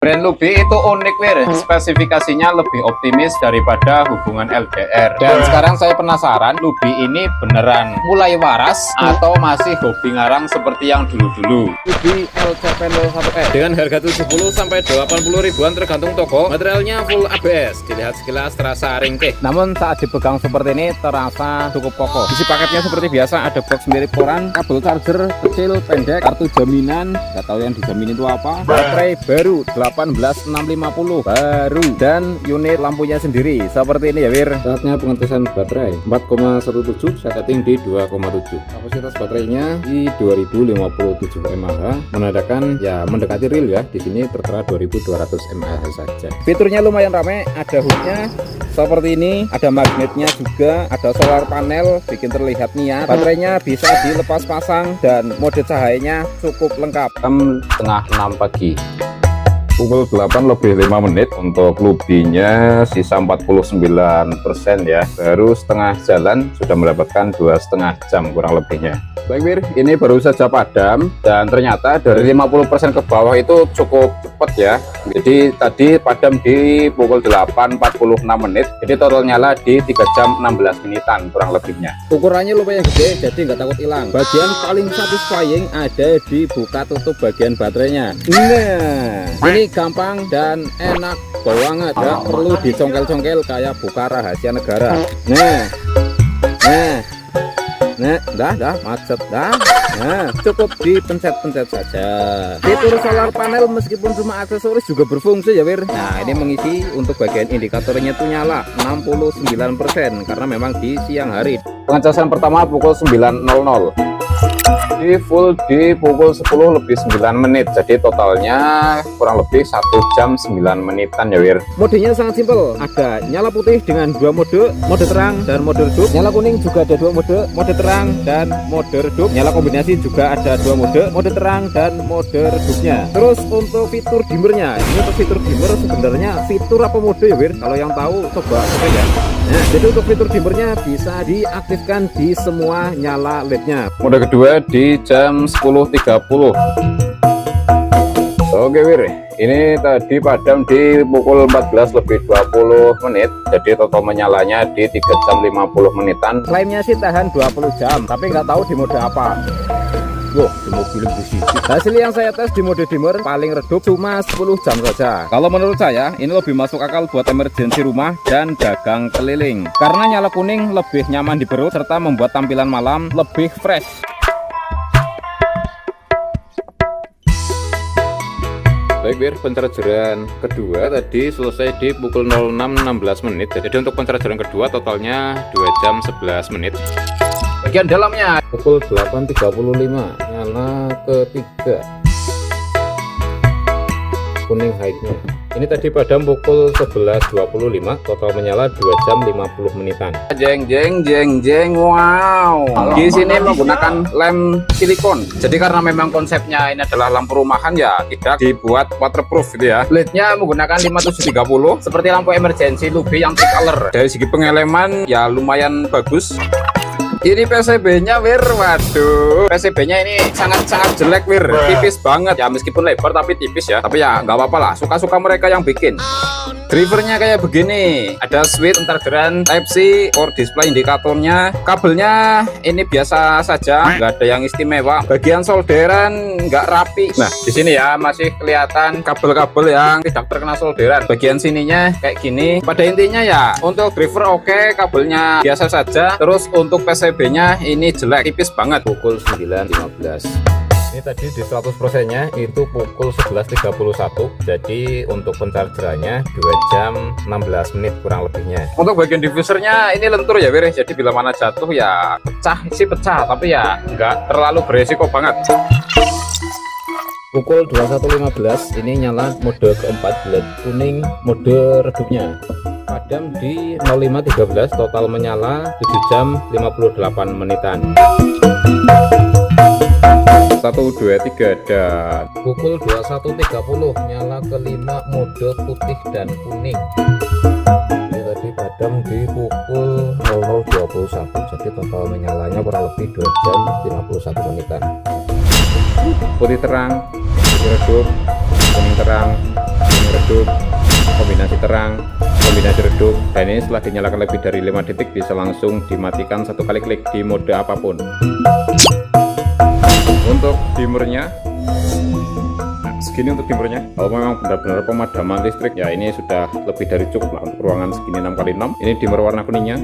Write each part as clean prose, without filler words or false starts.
Brand Lubi itu unik wir, spesifikasinya lebih optimis daripada hubungan LDR. Dan sekarang saya penasaran, Lubi ini beneran mulai waras atau masih hobi ngarang seperti yang dulu-dulu. Lubi LCP01E dengan harga 70 sampai 80 ribuan tergantung toko. Materialnya full ABS, dilihat sekilas terasa ringkih. Namun saat dipegang seperti ini terasa cukup kokoh. Isi paketnya seperti biasa, ada box mirip koran, kabel charger kecil, pendek, kartu jaminan, nggak tahu yang dijamin itu apa, baterai baru 18650 baru, dan unit lampunya sendiri seperti ini ya wir. Saatnya pengetesan baterai 4,17, saya setting di 2,7. Kapasitas baterainya di 2057 mAh, menandakan ya mendekati real ya. Di sini tertera 2200 mAh saja. Fiturnya lumayan ramai, ada hoodnya seperti ini, ada magnetnya juga, ada solar panel bikin terlihat niat. Baterainya bisa dilepas pasang dan mode cahayanya cukup lengkap. Jam setengah 6 pagi. Pukul 8 lebih 5 menit. Untuk Lubinya sisa 49% ya, baru setengah jalan sudah mendapatkan 2,5 jam kurang lebihnya. Baik wir, ini baru saja padam dan ternyata dari 50% ke bawah itu cukup cepat ya. Jadi tadi padam di pukul 8.46 menit, jadi total nyala di 3 jam 16 menitan kurang lebihnya. Ukurannya lumayan gede, jadi nggak takut hilang. Bagian paling satisfying ada di buka tutup bagian baterainya. Nah, ini gampang dan enak banget, nggak perlu dicongkel-congkel kayak buka rahasia negara. Dah macet dah. Nah, cukup dipencet-pencet saja. Fitur solar panel meskipun cuma aksesoris juga berfungsi ya wir. Nah, ini mengisi untuk bagian indikatornya tuh nyala 69% karena memang di siang hari. Pengecasan pertama pukul 9.00. Di full di pukul 10 lebih 9 menit, jadi totalnya kurang lebih 1 jam 9 menitan ya wir. Modenya sangat simpel, ada nyala putih dengan 2 mode terang dan mode redup. Nyala kuning juga ada 2 mode terang dan mode redup. Nyala kombinasi juga ada 2 mode terang dan mode redupnya. Terus untuk fitur dimmernya, ini untuk fitur dimmer sebenarnya fitur apa mode ya wir? Kalau yang tahu coba cek ya. Nah, jadi untuk fitur dimmernya bisa diaktifkan di semua nyala LED-nya. Mode kedua di jam 10.30. Oke wir, ini tadi padam di pukul 14 lebih 20 menit, jadi total menyalanya di 3 jam 50 menitan. Klaimnya sih tahan 20 jam, tapi nggak tahu di mode apa. Wah, di mobil di sini. Hasil yang saya tes di mode dimmer paling redup cuma 10 jam saja. Kalau menurut saya ini lebih masuk akal buat emergensi rumah dan dagang keliling, karena nyala kuning lebih nyaman di perut serta membuat tampilan malam lebih fresh. Baik wir, pencargeran kedua tadi selesai di pukul 06.16 menit. Jadi untuk pencargeran kedua totalnya 2 jam 11 menit. Bagian dalamnya pukul 8.35 nyala ketiga kuning high-nya. Ini tadi padam pukul 11.25, total menyala 2 jam 50 menitan. Jeng, wow. Di sini menggunakan lem silikon. Jadi karena memang konsepnya ini adalah lampu rumahan ya, tidak dibuat waterproof gitu ya. LED-nya menggunakan 5730 seperti lampu emergency Lubi yang tricolor. Dari segi pengeleman ya lumayan bagus. Ini PCB-nya wir, waduh, PCB-nya ini sangat jelek wir, tipis banget ya, meskipun lebar tapi tipis ya, tapi ya nggak apa-apa lah, suka-suka mereka yang bikin. Drivernya kayak begini, ada switch pencargeran Type C, for display indikatornya. Kabelnya ini biasa saja, nggak ada yang istimewa. Bagian solderan nggak rapi. Nah, di sini ya masih kelihatan kabel-kabel yang tidak terkena solderan. Bagian sininya kayak gini. Pada intinya ya, untuk driver oke, kabelnya biasa saja. Terus untuk PCB-nya ini jelek, tipis banget. Pukul 9.15. Ini tadi di 100% nya itu pukul 11.31, jadi untuk pencargerannya 2 jam 16 menit kurang lebihnya. Untuk bagian diffusernya ini lentur ya wir, jadi bila mana jatuh ya pecah, isi pecah, tapi ya nggak terlalu beresiko banget. Pukul 21.15 ini nyala mode keempat, LED kuning mode redupnya. Padam di 05.13, total menyala 7 jam 58 menitan. 1, 2, 3 dan pukul 21.30 nyala kelima mode putih dan kuning. Ini tadi padam di pukul 00.21, jadi total menyalanya kurang lebih 2 jam 51 menitan. Putih terang, redup, kuning terang, redup, kombinasi terang, kombinasi redup. Dan ini setelah dinyalakan lebih dari 5 detik bisa langsung dimatikan satu kali klik di mode apapun. Untuk dimmernya, segini untuk dimmernya. Kalau memang benar-benar pemadaman listrik ya ini sudah lebih dari cukup lah untuk ruangan segini 6x6. Ini dimmer warna kuningnya.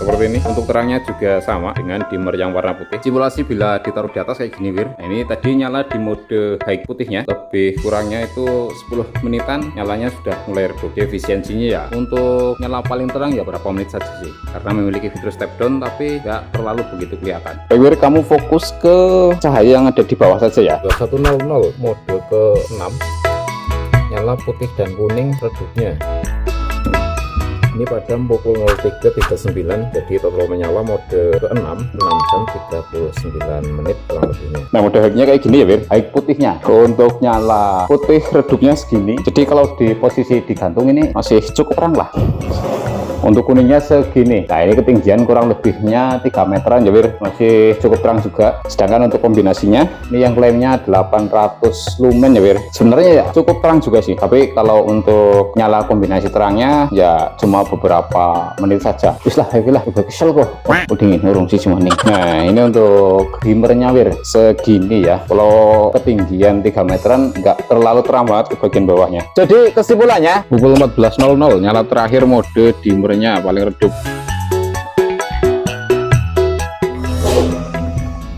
Seperti ini. Untuk terangnya juga sama dengan dimmer yang warna putih. Simulasi bila ditaruh di atas kayak gini, Wir. Nah, ini tadi nyala di mode high putihnya, lebih kurangnya itu 10 menitan nyalanya sudah mulai redup. Efisiensinya ya untuk nyala paling terang ya berapa menit saja sih, karena memiliki fitur step down tapi nggak terlalu begitu kelihatan. Wir, kamu fokus ke cahaya yang ada di bawah saja ya. 2100 mode ke 6 nyala putih dan kuning redupnya. Ini padam pukul 03.39, jadi total menyala mode ke-6 6 jam 39 menit kurang lebihnya. Nah, mode high-nya kayak gini ya, Wir. High putihnya untuk nyala putih redupnya segini, jadi kalau di posisi digantung ini masih cukup terang lah. Untuk kuningnya segini. Nah, ini ketinggian kurang lebihnya 3 meteran ya, Wir. Masih cukup terang juga. Sedangkan untuk kombinasinya ini yang klaimnya 800 lumen ya, Wir. Sebenarnya ya cukup terang juga sih, tapi kalau untuk nyala kombinasi terangnya ya cuma beberapa menit saja. Wis lah, udah kesel kok. Dingin urung sih cuma nih. Nah, ini untuk dimmernya, Wir. Segini ya. Kalau ketinggian 3 meteran nggak terlalu terang banget ke bagian bawahnya. Jadi kesimpulannya pukul 14.00 nyala terakhir mode dimmer paling redup.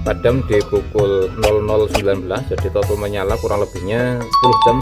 Padam di pukul 00.19, jadi total menyala kurang lebihnya 10 jam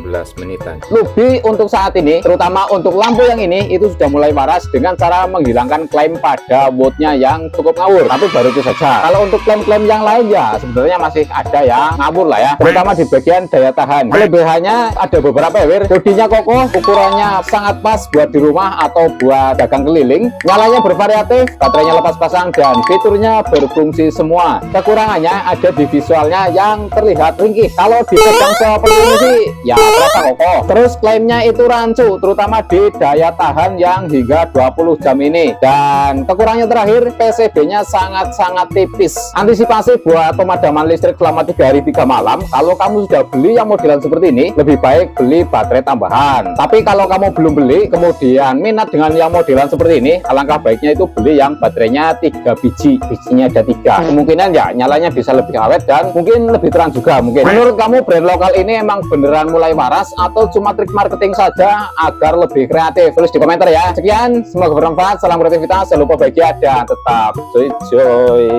19 menitan. Lebih untuk saat ini, terutama untuk lampu yang ini itu sudah mulai waras dengan cara menghilangkan klaim pada wattnya yang cukup ngawur. Tapi baru itu saja. Kalau untuk klaim-klaim yang lain ya sebenarnya masih ada yang ngawur lah ya, terutama di bagian daya tahan. Kelebihannya ada beberapa ya, Wir. Bodinya kokoh, ukurannya sangat pas buat di rumah atau buat dagang keliling. Nyalanya bervariatif, baterainya lepas pasang dan fiturnya berfungsi semua. Kekurangannya ada di visualnya yang terlihat ringkih. Kalau dipegang seperti ini sih ya terasa kokoh. Terus klaimnya itu rancu, terutama di daya tahan yang hingga 20 jam ini. Dan kekurangannya terakhir, PCB-nya sangat-sangat tipis. Antisipasi buat pemadaman listrik selama 3 hari 3 malam. Kalau kamu sudah beli yang modelan seperti ini, lebih baik beli baterai tambahan. Tapi kalau kamu belum beli, kemudian minat dengan yang modelan seperti ini, alangkah baiknya itu beli yang baterainya 3 biji. Bijinya ada 3. Kemungkinan ya nyalanya bisa lebih awet dan mungkin lebih terang juga mungkin. Menurut kamu brand lokal ini emang beneran mulai waras atau cuma trik marketing saja agar lebih kreatif? Tulis di komentar ya. Sekian, semoga bermanfaat, salam kreativitas, jangan lupa bahagia dan tetap joy.